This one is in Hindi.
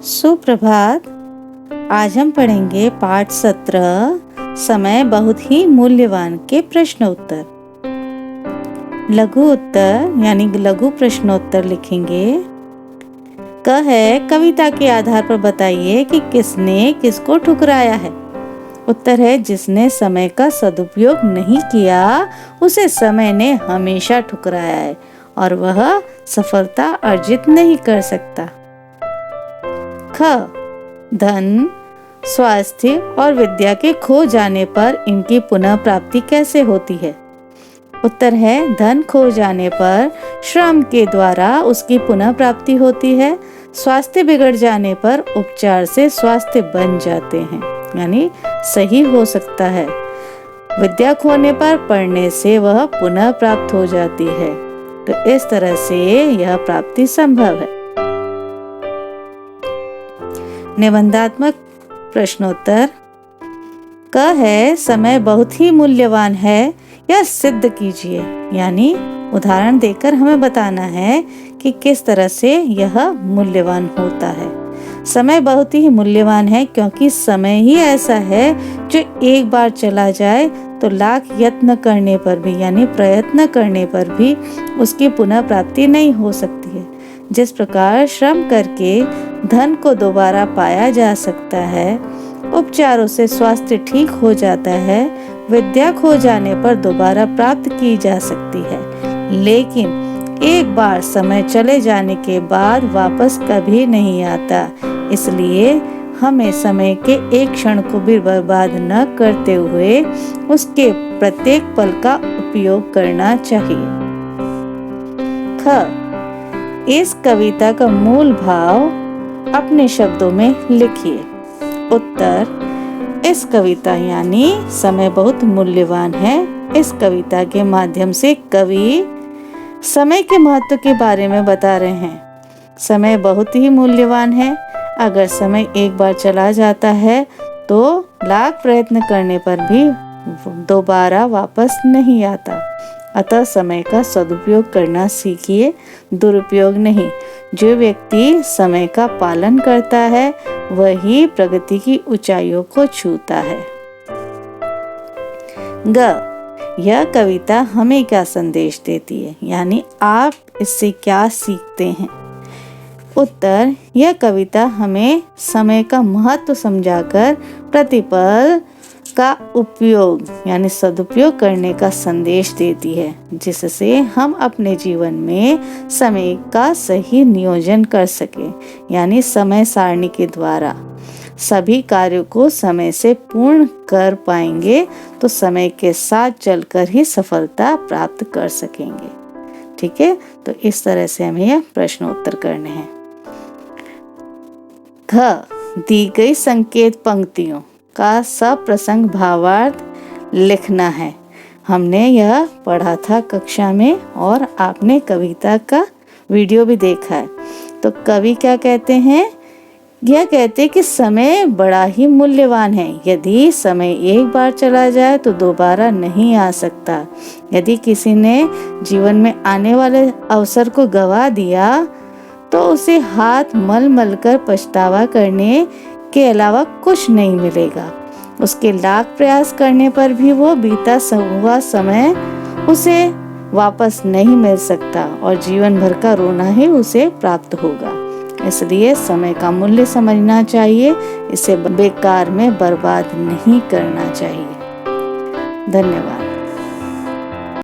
सुप्रभात। आज हम पढ़ेंगे पाठ 17 समय बहुत ही मूल्यवान के प्रश्न उत्तर। लघु उत्तर यानी लघु प्रश्नोत्तर लिखेंगे। क है कविता के आधार पर बताइए कि किसने किसको ठुकराया है। उत्तर है जिसने समय का सदुपयोग नहीं किया उसे समय ने हमेशा ठुकराया है और वह सफलता अर्जित नहीं कर सकता। ख धन, स्वास्थ्य और विद्या के खो जाने पर इनकी पुनः प्राप्ति कैसे होती है। उत्तर है धन खो जाने पर श्रम के द्वारा उसकी पुनः प्राप्ति होती है। स्वास्थ्य बिगड़ जाने पर उपचार से स्वास्थ्य बन जाते हैं यानी सही हो सकता है। विद्या खोने पर पढ़ने से वह पुनः प्राप्त हो जाती है। तो इस तरह से यह प्राप्ति संभव है। निबंधात्मक प्रश्नोत्तर। क है समय बहुत ही मूल्यवान है यह सिद्ध कीजिए, यानी उदाहरण देकर हमें बताना है कि किस तरह से यह मूल्यवान होता है। समय बहुत ही मूल्यवान है क्योंकि समय ही ऐसा है जो एक बार चला जाए तो लाख यत्न करने पर भी यानी प्रयत्न करने पर भी उसकी पुनः प्राप्ति नहीं हो सकती है। जिस प्रकार श्रम करके धन को दोबारा पाया जा सकता है, उपचारों से स्वास्थ्य ठीक हो जाता है, विद्या खो जाने पर दोबारा प्राप्त की जा सकती है, लेकिन एक बार समय चले जाने के बाद वापस कभी नहीं आता। इसलिए हमें समय के एक क्षण को भी बर्बाद न करते हुए उसके प्रत्येक पल का उपयोग करना चाहिए। ख इस कविता का मूल भाव अपने शब्दों में लिखिए। उत्तर इस कविता यानी समय बहुत मूल्यवान है। इस कविता के माध्यम से कवि समय के महत्व के बारे में बता रहे हैं। समय बहुत ही मूल्यवान है। अगर समय एक बार चला जाता है तो लाख प्रयत्न करने पर भी दोबारा वापस नहीं आता। अतः समय का सदुपयोग करना सीखिए, दुरुपयोग नहीं। जो व्यक्ति समय का पालन करता है वही प्रगति की ऊंचाइयों को छूता है। ग यह कविता हमें क्या संदेश देती है, यानी आप इससे क्या सीखते हैं। उत्तर यह कविता हमें समय का महत्व समझाकर प्रतिपल का उपयोग यानी सदुपयोग करने का संदेश देती है, जिससे हम अपने जीवन में समय का सही नियोजन कर सके, यानी समय सारणी के द्वारा सभी कार्यों को समय से पूर्ण कर पाएंगे तो समय के साथ चलकर ही सफलता प्राप्त कर सकेंगे। ठीक है, तो इस तरह से हमें यह प्रश्न उत्तर करने हैं। घ दी गई संकेत पंक्तियों का सप्रसंग भावार्थ लिखना है। हमने यह पढ़ा था कक्षा में और आपने कविता का वीडियो भी देखा है। तो कवि क्या कहते हैं, यह कहते कि समय बड़ा ही मूल्यवान है। यदि समय एक बार चला जाए तो दोबारा नहीं आ सकता। यदि किसी ने जीवन में आने वाले अवसर को गवा दिया तो उसे हाथ मल मल कर पछतावा करने के अलावा कुछ नहीं मिलेगा। उसके लाख प्रयास करने पर भी वो बीता हुआ समय उसे वापस नहीं मिल सकता और जीवन भर का रोना ही उसे प्राप्त होगा। इसलिए समय का मूल्य समझना चाहिए, इसे बेकार में बर्बाद नहीं करना चाहिए। धन्यवाद।